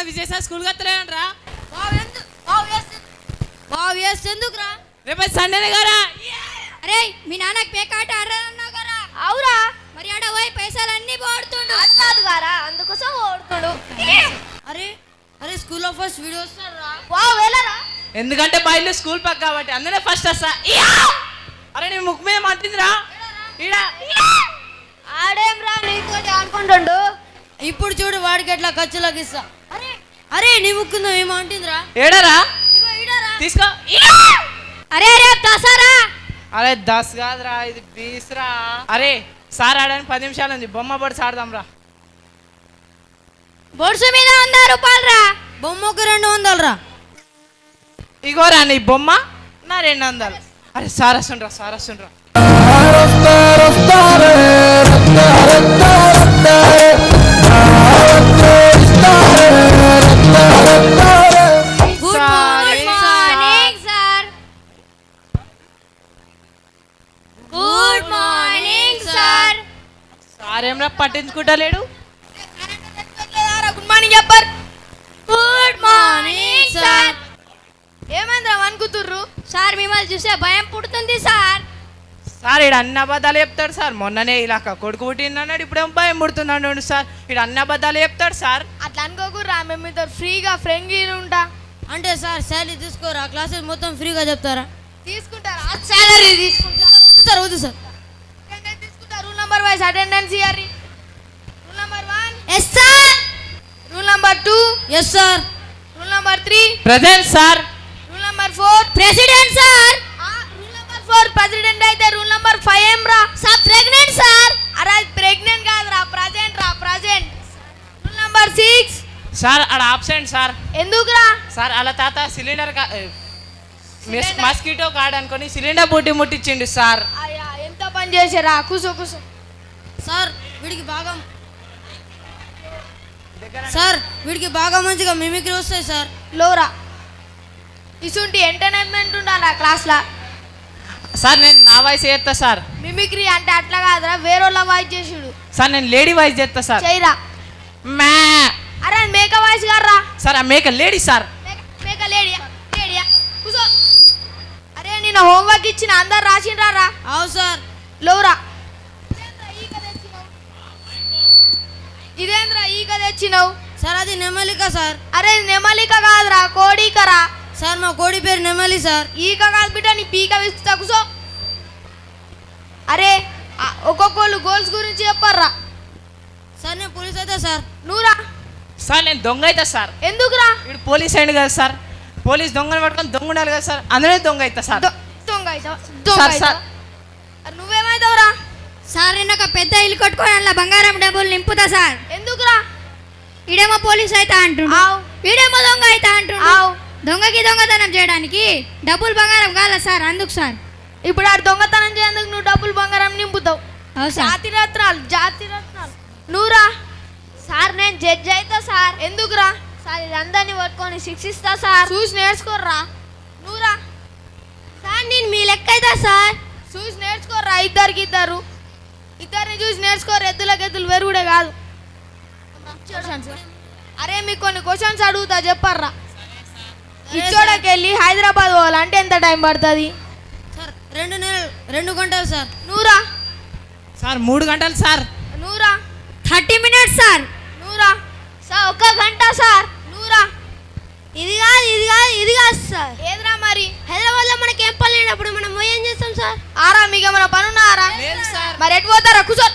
మన విజయసాయి స్కూల్కి వస్తలేదంట్రా. ఎందుకురా? రేపు సండేనే కదా. అరే మీ నాన్నకి పేకాట ఆడాలన్నావు కదా. అవురా, మరి ఆడ పోయి పైసలు అన్ని పోడుతుండు అన్నాడు గారా, అందుకోసం ఓడుతుడు. అరే అరే స్కూల్లో ఫస్ట్ వీడియో వస్తారా? వెళ్ళరా? ఎందుకంటే బయలు స్కూల్ పక్క కాబట్టి అందులో ఫస్ట్ వస్తా. అరే నీ ముక్కు మీద మంటిందిరా. ఆడేం రా నీతో అనుకుంటుండు. ఇప్పుడు చూడు వాడికి ఎట్లా ఖర్చులకు ఇస్తా. అరే అరే నీ ముక్కుందో ఏమంటుందిరా? ఏడరా తీసుకో. అరే అరే దసరా. అరే 10 కాదురా, ఇది 20 రా. అరే సార్ ఆడడానికి 10 నిమిషాలు ఉంది, బొమ్మ బొడిసి ఆడదాం రా. బొడుసు మీద 100 రూపాయలు రా. బొమ్మకు 200 రా. ఇగోరా నీ బొమ్మ, నా 200. అరే సార్ వస్తుండ్రా, సార్ వస్తుండ్రా. సారేమ్రా పట్టించుకుంటలేడు. గుడ్ మార్నింగ్ చెప్పారు. Good morning sir. ఏమైందిరా అనుకుతుర్రు? సార్ మిమ్మల్ని చూస్తే భయం పుడుతుంది సార్. సార్ ఈడు అన్ని అబద్ధాలు చెప్తాడు సార్. మొన్ననే ఇలా కొడుకు పుట్టిందన్నాడు, ఇప్పుడేమో భయం పుడుతున్నాడు సార్. ఈడు అన్ని అబద్ధాలు చెప్తాడు సార్. అట్లా అనుకోకుర్రా, మేము మీతో ఫ్రీగా ఫ్రెండ్లీ ఉంటా. అంటే సార్ శాలరీ తీసుకోరా? క్లాసెస్ మొత్తం ఫ్రీగా చెప్తారా? తీసుకుంటారా? సాలరీ తీసుకుంటారా? వద్దు sir. Rule number wise attendance ఇయ్యాలి. Rule number 1 yes sir. Rule number 2 yes sir. Rule number 3 present sir. Rule number 4 president sir. Rule number 4 president అయితే రూల్ నెంబర్ 5 ఏం రా? Sir pregnant sir. అరే ప్రెగ్నెంట్ కాదురా, present రా, present. Rule number 6 sir ఆడ absent sir. ఎందుకురా? Sir అలా తాత సిలిండర్ మస్కిటో కార్డ్ అనుకొని సిలిండర్ బుట్టి ముట్టించిండు సార్. అయ్యా ఎంత పని చేసారా. కూసో కూసో. సార్ వీడికి బాగా మంచిగా మిమిక్రీ వస్తాయి సార్. లోరా ఇసుంటి ఎంటర్టైన్మెంట్ ఉండాలి క్లాస్లో. సార్ నేను నా వాయిస్ చేస్తా సార్. మిమిక్రీ అంటే అట్లా కాదురా, వేరేళ్ళ వాయిస్ చేసుడు. సార్ నేను లేడీ వాయిస్ చేస్తా సార్. చేయరా? మ్యా. అరే మేక వాయిస్ గారా. సార్ ఆ మేక లేడీ సార్. మేక లేడీయా? లేడీయా? కూసో. అరే నేను హోంవర్క్ ఇచ్చిన అందరు రాసిండ్రా? అవు సార్. లోరా ఇదేంద్రా ఈక తెచ్చినావు? సార్ అది నెమలిక సార్. అరే నెమలిక కాదురా, కోడికరా. సార్ మా కోడి పేరు నెమలి సార్. ఈక కాదు బిడ్డ, నీ పీక విస్తా. కూసో. అరే ఒక్కొక్కళ్ళు గోల్స్ గురించి చెప్పారా? సార్ నేను పోలీస్ అయితే సార్. నువ్వురా? సార్ నేను దొంగ అవుతా సార్. ఎందుకురా? ఇప్పుడు పోలీస్ అయింది కదా సార్, పోలీస్ దొంగను పట్టుకొని దొంగ ఉండాలి కదా సార్, అందులో దొంగ అవుతా సార్. దొంగ అవుతావా? నువ్వేమైతావురా? సార్ నేను ఒక పెద్ద ఇల్లు కట్టుకొని అందులో బంగారం డబ్బులు నింపుతా సార్. ఎందుకురా? ఈడేమో పోలీస్ అయితే అంటుండు, ఈడేమో దొంగ అయితే అంటుండు. దొంగకి దొంగతనం చేయడానికి డబ్బులు బంగారం కాల సార్, అందుకు సార్. ఇప్పుడు ఆ దొంగతనం చేయందుకు నువ్వు డబ్బులు బంగారం నింపుతావు. జాతి రత్నాలు. నువ్వురా? సార్ నేను జడ్జి అవుతా సార్. ఎందుకురా? సార్ ఇదందరినీ పట్టుకొని శిక్షిస్తా సార్. చూసి నేర్చుకోర్రా. నువ్వురా? సార్ నేను మీ లెక్క అవుతా సార్. చూసి నేర్చుకోర్రా. ఇద్దరిని చూసి నేర్చుకోరు. ఎద్దులు వెరుగుడే కాదు. అరే మీకు కొన్ని క్వశ్చన్స్ అడుగుతా, చెప్పర్రా. ఇచ్చోడకి వెళ్ళి హైదరాబాద్ పోవాలంటే ఎంత టైం పడుతుంది? సార్ 2 గంటలు సార్. నువ్వురా? సార్ 3 గంటలు సార్. నువ్వురా? 30 మినిట్స్ సార్. నువ్వురా? సార్ 1 గంట సార్. నువ్వురా? ఇది కాదు సార్. ఏదిరా మరి? హైదరాబాద్ లో మనకి ఏం పని లేనప్పుడు మనం ఏం చేస్తాం సార్? ఆరా మీకు ఏమైనా పనున్నారా? మరి ఎటు పోతారా? కూర్చో.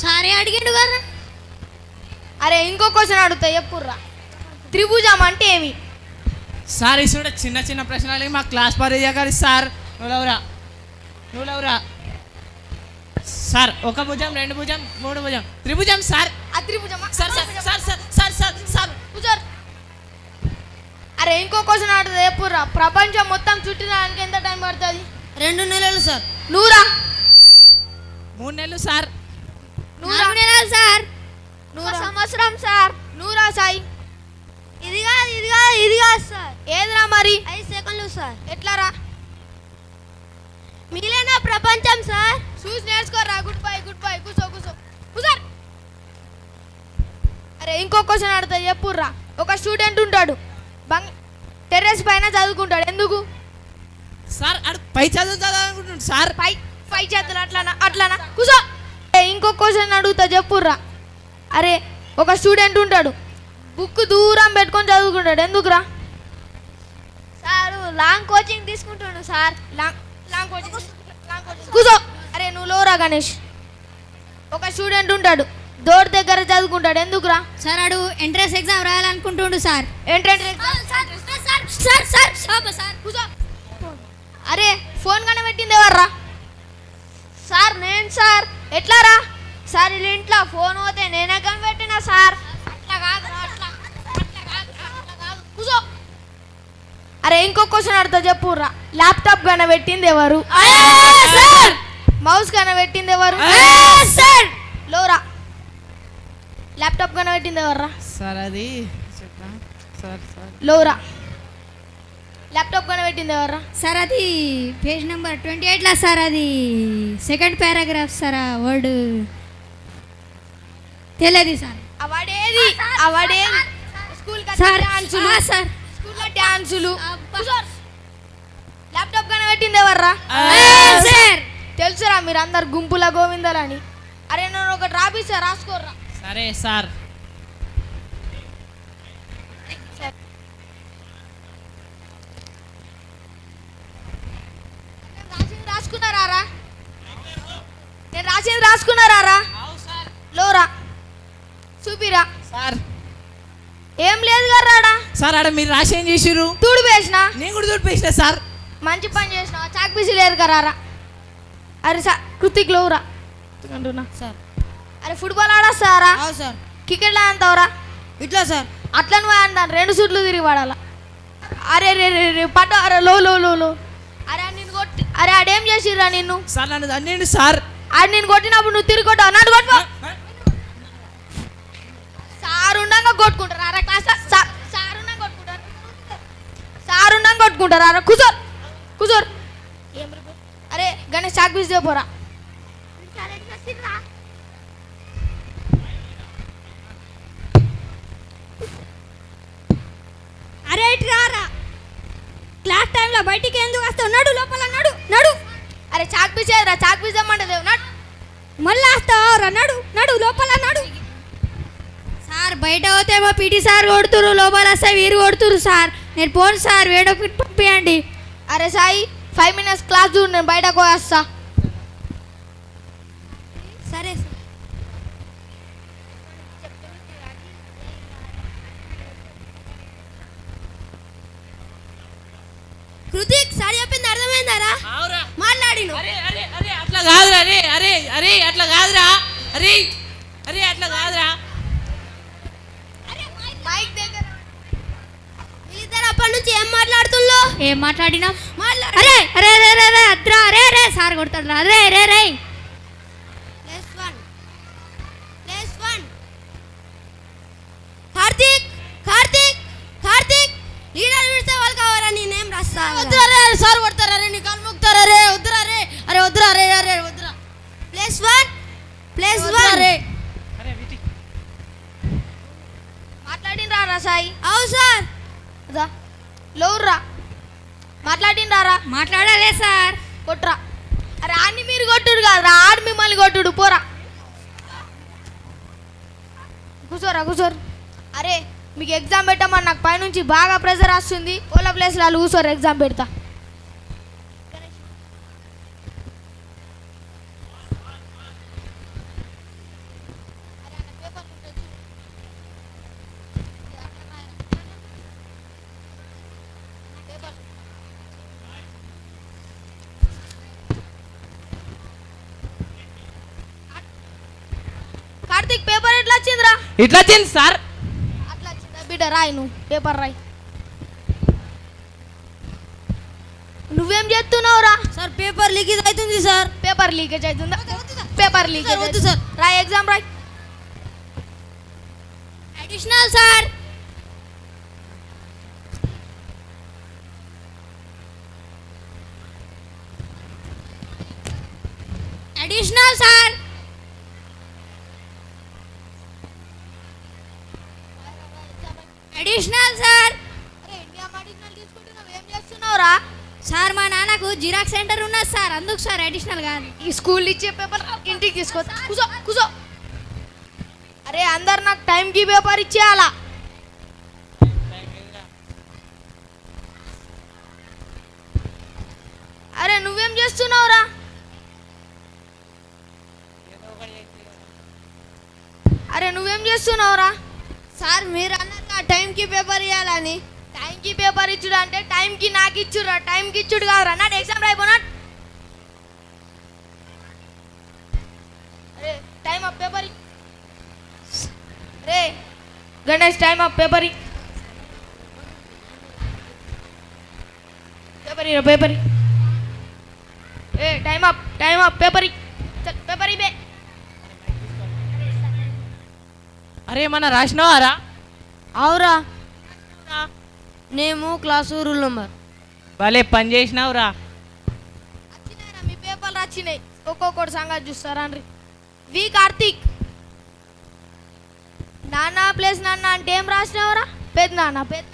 సారే అడిగిండు కదా. అరే ఇంకో క్వశ్చన్ అడుగుతా, చెప్పుర్రా. త్రిభుజం అంటే ఏమి? సార్ ఇసుడు చిన్న ప్రశ్నలు మా క్లాస్ పరిచయకారి సార్. నువ్వులవురా సార్. 1 భుజం 2 భుజం 3 భుజం త్రిభుజం సార్. ఆ త్రిభుజం sir sir sir sir sir sir కూర్చోరు. అరే ఇంకో క్వశ్చన్ అడుగుతా, చెప్పుర్రా. ప్రపంచం మొత్తం చుట్టడానికి ఎంత టైం పడుతుంది? 2 నెలలు సార్. నువ్వురా? 3 నెలలు సార్. 4 నెలలు సార్. 1 సంవత్సరం సార్. నువ్వురా సాయి? ఇది కాదు సార్. ఏదిరా మరి? 5 సెకండ్లు సార్. ఎట్లారా? మిగిలిన ప్రపంచం సార్. చూసి నేర్చుకోరా. Good bye. కూర్చో. అరే ఇంకో క్వశ్చన్ అడుగుతా చెప్పుర్రా. ఒక స్టూడెంట్ ఉంటాడు, టెర్రస్ పైన చదువుకుంటాడు, ఎందుకు? సార్ ఆడు పై చదువుతాడు సార్. పై చేతులు అట్లానా కూసో. ఇంకో క్వశ్చన్ అడుగుతా చెప్పుర్రా. అరే ఒక స్టూడెంట్ ఉంటాడు, బుక్ దూరం పెట్టుకొని చదువుకుంటాడు, ఎందుకురా? సారు లాంగ్ కోచింగ్ తీసుకుంటాడు సార్. లాంగ్ కోచింగ్ కూసో. అరే నువ్వు లోరా గణేష్. ఒక స్టూడెంట్ ఉంటాడు, డోర్ దగ్గర చదువుకుంటాడు, ఎందుకురా? సార్ ఆడు ఎంట్రన్స్ ఎగ్జామ్ రాయాలనుకుంటుండు సార్. ఏంటంటే కూసో. అరే ఫోన్ కన్నా పెట్టింది ఎవర్రా? సార్ నేను సార్. ఎట్లా రా సార్? వీళ్ళ ఇంట్లో ఫోన్ పోతే నేనే కనిపెట్టినా సార్. అట్లా కాదు కూసో. అరే ఇంకో క్వశ్చన్ అడుగుతా చెప్పుర్రా. ల్యాప్టాప్ కన్నా పెట్టింది ఎవరు? మౌస్ కన్నా పెట్టింది ఎవరు? లోరా. ల్యాప్టాప్ కన్నా పెట్టింది ఎవర్రా? సార్ అది సార్ లోరా. ల్యాప్టాప్ కన్నా పెట్టింది ఎవర్రా? సార్ అది పేజ్ నెంబర్ 28లా సార్, అది సెకండ్ పారాగ్రాఫ్ సార్. ఆ వర్డ్ తెలియదు సార్. అవాడేది స్కూల్ సార్ డాన్సులు సార్. స్కూల్లో డాన్సులు. ల్యాప్టాప్ కన్నా పెట్టింది ఎవర్రా? సార్ తెలుసురా మీరు అందరు గుంపుల గోవిందలని. అరే నేను ఒకటి రాపిస్తా, రాసుకోర్రా. సరే సార్. రాసుకున్నారా? నేను రాసింది రాసుకున్నారా? లోరా చూపిరా. సార్ ఏం లేదు కర్రాడా. సార్ ఆడ మీరు రాసి ఏం చేసిర్రు? తూడు వేసిన. నేను కూడా తోడిపేసిన సార్. మంచి పని చేసిన. చాక్ పీసి లేరు కరారా. అరే సార్ కృతిక్ లోరా సార్. అరే ఫుట్బాల్ ఆడొస్తారా? సార్. క్రికెట్లో అంటావురా? ఇట్లా సార్. అట్లా నువ్వు అంటాను 2 సూట్లు తిరిగి పడాలా. అరే రే రే రే పట్ట. అరే లో లో లో లో. అరే నిన్ను కొట్టి. అరే ఆడేం చేసిర్రా నిన్ను? సార్ నన్ను అన్నిండి సార్. ఆడు నేను కొట్టినప్పుడు నువ్వు తిరిగి కొట్టావు, నన్ను కొట్టుకో. సార్ ఉండగా కొట్టుకుంటారా? అరే క్లాస్ సార్ ఉండగా కొట్టుకుంటారు. సార్ ఉండగా కొట్టుకుంటారా? అరే కూర్చోరు. అరే గణేష్ చాక్ పీస్ పోరా. అరే ఇటు రారా. క్లాస్ టైంలో బయటికి ఎందుకు వస్తావు? నడు లోపల నడు. అరే చాక్ పీస్ ఏదిరా? చాక్ పీస్ ఇమ్మంటది. నడు. మళ్ళీ వస్తావురా. నడు లోపల నడు. సార్ బయట పోతేమో పీటీ సార్ కొడుతురు, లోపల వస్తే వీరు కొడుతురు సార్. నేను పోను సార్, వేడొకటి పంపించండి. అరే సాయి 5 minutes క్లాస్ చూడు, నేను బయటకు వస్తా. సరే సార్. కృతిక్ సార్ చెప్పింది అర్థమైందారా? మాట్లాడిను. అరే అరే అరే అట్లా కాదురా. అరే అరే అరే అట్లా కాదురా. అరే అరే అట్లా కాదురా. మైక్ దగ్గర వీళ్ళిద్దరు అప్పటి నుంచి ఏం మాట్లాడుతుందో? ఏం మాట్లాడినా? అరే అరే అరే అరే అద్రా. అరే అరే సార్ కొడతాడు. అరే అరే రే. +1 కార్తీక్ లీడర్ విడితే వాళ్ళు కావాలా? నేనేం రాస్తా? వద్దురా రే సార్ కొడతారా రే. నీ కాలు మొక్కుతారా రే. వద్దురా రే. అరే వద్దురా రే. అరే వద్దురా. +1 రే. మాట్లాడినరా సాయి? అవు సార్. లోర్రా మాట్లాడినరా? మాట్లాడాలే సార్. కొట్రా. అరే ఆడిని మీరు కొట్టుడు కాదురా, ఆడు మిమ్మల్ని కొట్టుడు. పోరా కూర్చోరు. అరే మీకు ఎగ్జామ్ పెట్టమని నాకు పైనుంచి బాగా ప్రెజర్ వస్తుంది. ఓలా ప్లేస్లో వాళ్ళు కూర్చోరు, ఎగ్జామ్ పెడతా. కార్తీక్ పేపర్ ఎట్లా వచ్చిందిరా? ఇట్లా వచ్చింది సార్. అట్లా వచ్చిందా బిడ్డ? రాయి నువ్వు పేపర్ రాయి. నువ్వేం చేస్తున్నావురా? సార్ పేపర్ లీకేజ్ అవుతుంది సార్. పేపర్ లీకేజ్ అవుతుందా? పేపర్ లీకేజ్ వద్దు సార్. రాయి, ఎగ్జామ్ రాయి. Additional sir. Additional sir. అరే ఇండియా అడిషనల్ తీసుకుంటున్నావు ఏం చేస్తున్నావురా? సార్ మా నాన్నకు జిరాక్స్ సెంటర్ ఉన్నది సార్, అందుకు సార్ అడిషనల్ కాదు. ఈ స్కూల్ ఇచ్చే పేపర్ ఇంటికి తీసుకో. కూసో కూసో. అరే అందరు నాకు టైంకి పేపర్ ఇచ్చేయాలా? అరే నువ్వేం చేస్తున్నావురా? అరే నువ్వేం చేస్తున్నావురా? సార్ మీరు అన్నారు టైంకి పేపర్ ఇవ్వాలని. టైంకి పేపర్ ఇచ్చుడు అంటే టైంకి నాకు ఇచ్చురా, టైంకి ఇచ్చుడు కాదురా. నాడు ఎగ్జామ్ రాయిపోనా? అరే టైం అప్ పేపర్. రే Ganesh time up paper. Paper ఏ టైం అప్ పేపర్ పేపర్ ఇవే. అరే మన రాసినవారా? అవురా నేము క్లాసు రూల్ నెంబర్. భలే పని చేసినావురా. వచ్చినాయిరా మీ పేపర్లు వచ్చినాయి. ఒక్కొక్కటి సంగతి చూస్తారా అండి. వి కార్తీక్. నాన్న ప్లేస్ నాన్న అంటే ఏం రాసినావురా? పెద్ద నాన్న. పెద్ద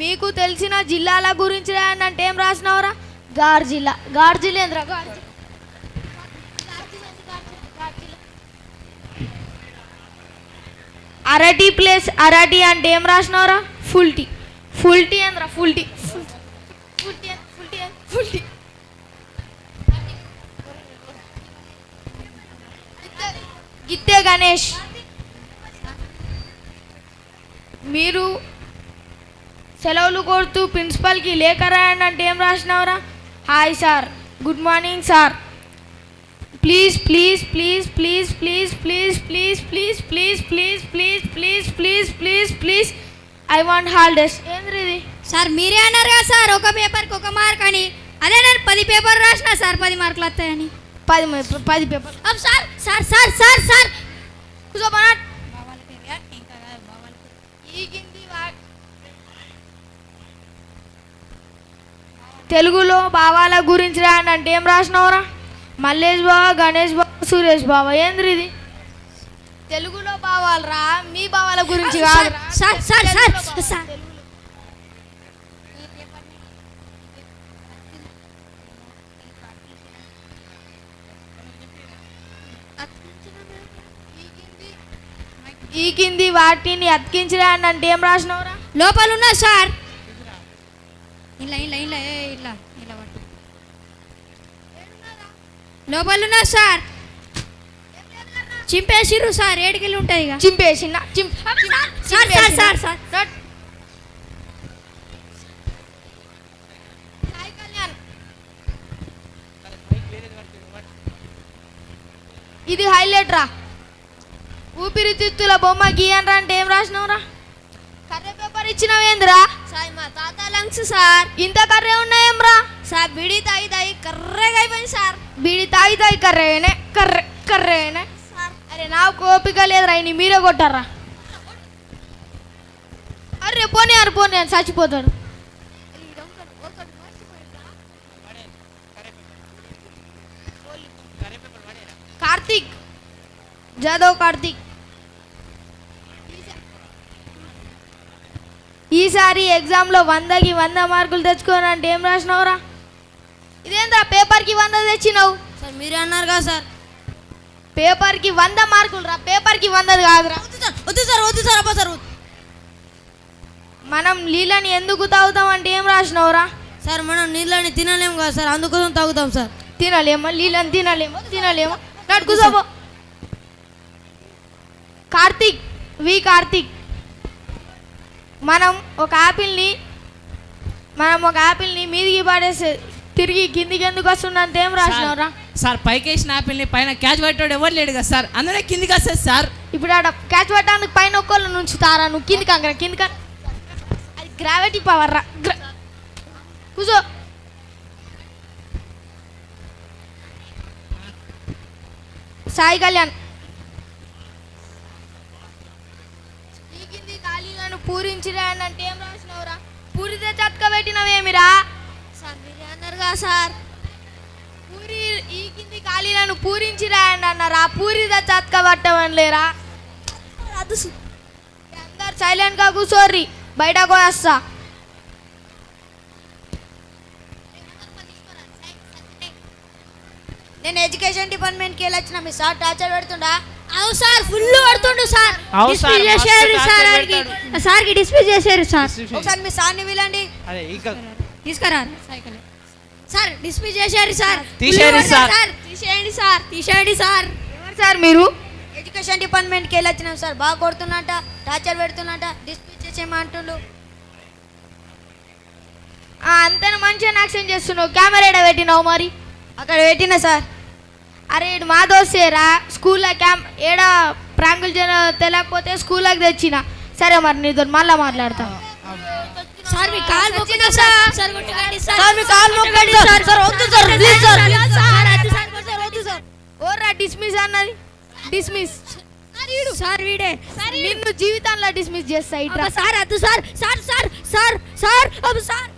మీకు తెలిసిన జిల్లాల గురించి రాయండి అంటే ఏం రాసినావురా? గార్ జిల్లా. గార్ జిల్లేంద్ర గార్ జిల్లా. అరటి ప్లేస్ అరటి అంటే ఏం రాసినావురా? Full tea. ఫుల్ టీ ఏంద్ర? Full tea. Full tea. గిత్తే గణేష్. మీరు సెలవులు కోరుతూ ప్రిన్సిపల్కి లేఖ రాయండి అంటే ఏం రాసినావురా? Hi sir, good morning sir, please please please please please please please please please please please please please please please I want holidays. ఏంద్రీ ఇది? సార్ మీరే అన్నారు కదా సార్ ఒక పేపర్కి 1 మార్క్ అని. అదే నేను 10 పేపర్ రాసిన సార్ 10 మార్కులు వస్తాయని. 10 పేపర్. Sir sir sir sir sir కూర్చోబోనా? తెలుగులో భావాల గురించి రాయండి అంటే ఏం రాసినావురా? మల్లేష్ బావ, గణేష్ బావ, సురేష్ బావ. ఏంద్రీ ఇది? తెలుగులో భావాలు రా, మీ భావాల గురించి కాదు. సార్ సార్ సార్ సార్ ఈ కింది వాటిని అతికించరా అంటే ఏం రాసినావురా? లోపల ఉన్నా సార్. ఇలా ఇలా ఇలా ఇలా ఇలా పట్టు. లోపల ఉన్నా సార్. చింపేసిర్రు సార్. ఏడికెళ్ళి ఉంటుంది ఇక. చింపేసిన సార్ సార్ సార్ సార్ ఇది హైలైట్ రా. ఊపిరితిత్తుల బొమ్మ గీయనరా అంటే ఏం రాసినావురా? కర్రే పేపర్ ఇచ్చినవేంద్రా? సార్ మా తాత లంగ్స్ సార్. ఇంత కర్రే ఉన్నాయేమ్రా? సార్ బీడీ తాగి తాగి కర్రెగా అయిపోయింది సార్. బీడి తాగి తాగి కర్రేనే కర్రేనే సార్. అరే నాకు ఓపిక లేదురా, ఇని మీరే కొట్టారా? అరే పోనీ అని చచ్చిపోతాడు. కార్తీక్ జాదవ్ కార్తీక్. ఈసారి ఎగ్జామ్లో 100కి 100 మార్కులు తెచ్చుకోనంటే ఏం రాసినావురా? ఇదేంద్రా పేపర్కి 100 తెచ్చినావు? సార్ మీరే అన్నారు కదా సార్. పేపర్కి 100 మార్కులు రా, పేపర్కి 100 కాదురా. వద్దు సార్ వద్దు సార్ అబ్బా సార్. మనం నీళ్ళని ఎందుకు తాగుతాం అంటే ఏం రాసినావురా? సార్ మనం నీళ్ళని తినలేము కదా సార్, అందుకోసం తాగుతాం సార్. తినలేమో నీళ్ళని తినలేమో నడుకుసాబో. కార్తీక్ వి కార్తీక్. మనం ఒక యాపిల్ని మీదికి పడేసి తిరిగి కిందికి ఎందుకు వస్తుందంటే ఏం రాసినావురా? సార్ పైకి వేసిన యాపిల్ని పైన క్యాచ్ పట్టాడు ఎవరు లేడు కదా సార్, అందులో కిందికి వస్తుంది సార్. ఇప్పుడు ఆడ క్యాచ్ పట్టడానికి పైన ఒక్కళ్ళు నుంచుతారా? నువ్వు కిందికి అది గ్రావిటీ పవర్ రా. కూర్చో. సాయి కళ్యాణ్. ఈ కింది ఖాళీలను పూరించిరా అంటే ఏం రాసినావురా? పూరితే చతక పెట్టినవేమిరా? సార్ మీరే అన్నారు కదా సార్. పూరి ఈ కింది ఖాళీలను పూరించి రాయండి అన్నారు ఆ పూరి చతక పట్టమని లేరా అందరు సైలెంట్గా కూర్చోర్రి బయటకు వస్తా నేను ఎడ్యుకేషన్ డిపార్ట్మెంట్కి వెళ్ళొచ్చిన మీ సార్ టార్చర్ పెడుతుండా అవు సార్ ఫుల్ పడుతుండు సార్ అవు సార్, డిస్మిస్ చేశారు మస్తు సార్ torture ఆడికి. పెడతాడు. సార్కి డిస్మిస్ చేశారు సార్ Dismiss ఒకసారి మీ సార్ని వీలండి అరే ఇంకా తీసుకురా సైకిల్ సార్ డిస్మిస్ చేశారు సార్ తీసేయండి సార్. తీసేయండి సార్ తీసేయండి సార్ ఎవరు సార్ మీరు ఎడ్యుకేషన్ డిపార్ట్మెంట్కి వెళ్ళొచ్చినాం సార్ బాగా కొడుతున్నట్ట టార్చర్ పెడుతున్నట్ట డిస్మిస్ చేసేయమంటుండు అంతన మంచిగా యాక్షన్ చేస్తున్నావు కెమెరా ఎడ పెట్టినావు మరి అక్కడ పెట్టినా సార్ అరే ఈడు మా దోస్తేరా స్కూల్లో ఏడ ప్రాంకులు తెలియకపోతే స్కూల్లోకి తెచ్చిన సరే మరి నీతో మళ్ళీ మాట్లాడతా సార్ మీ కాల్ మొక్కుతా సార్ సార్ కొట్టకండి సార్ సార్, మీ కాలు మొక్కండి సార్. సార్ వద్దు సార్ ప్లీజ్ సార్ సార్ వద్దు సార్ వద్దు సార్ ఓర్రా డిస్మిస్ అన్నది డిస్మిస్ సార్ వీడే నిన్ను జీవితంలో డిస్మిస్ చేస్తా ఇట్లా సార్ వద్దు sir sir sir sir sir sir